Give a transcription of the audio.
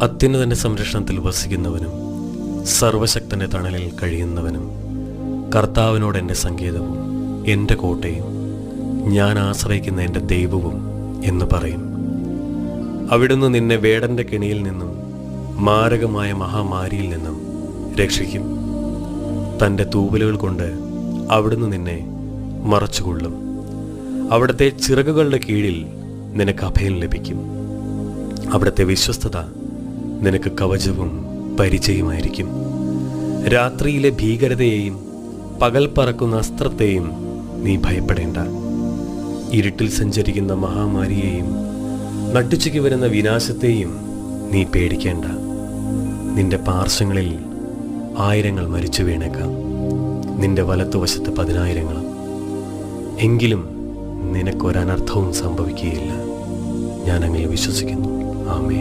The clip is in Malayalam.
അത്യുന്നതന്റെ സംരക്ഷണത്തിൽ വസിക്കുന്നവനും സർവശക്തന്റെ തണലിൽ കഴിയുന്നവനും കർത്താവിനോട് എൻ്റെ സങ്കേതവും എൻ്റെ കോട്ടയും ഞാൻ ആശ്രയിക്കുന്ന എൻ്റെ ദൈവവും എന്ന് പറയും. അവിടുന്ന് നിന്നെ വേടന്റെ കെണിയിൽ നിന്നും മാരകമായ മഹാമാരിയിൽ നിന്നും രക്ഷിക്കും. തൻ്റെ തൂവലുകൾ കൊണ്ട് അവിടുന്ന് നിന്നെ മറച്ചുകൊള്ളും. അവിടുത്തെ ചിറകുകളുടെ കീഴിൽ നിനക്ക് അഭയം ലഭിക്കും. അവിടുത്തെ വിശ്വസ്തത നിനക്ക് കവചവും പരിചയമായിരിക്കും. രാത്രിയിലെ ഭീകരതയെയും പകൽ പറക്കുന്ന അസ്ത്രത്തെയും നീ ഭയപ്പെടേണ്ട. ഇരുട്ടിൽ സഞ്ചരിക്കുന്ന മഹാമാരിയെയും നട്ടുച്ചയ്ക്ക് വരുന്ന വിനാശത്തെയും നീ പേടിക്കേണ്ട. നിന്റെ പാർശ്വങ്ങളിൽ 1000 മരിച്ചു വീണേക്കാം, നിന്റെ വലത്തുവശത്ത് 10,000. എങ്കിലും നിനക്കൊരനർത്ഥവും സംഭവിക്കുകയില്ല. ഞാൻ അങ്ങനെ വിശ്വസിക്കുന്നു. ആമേൻ.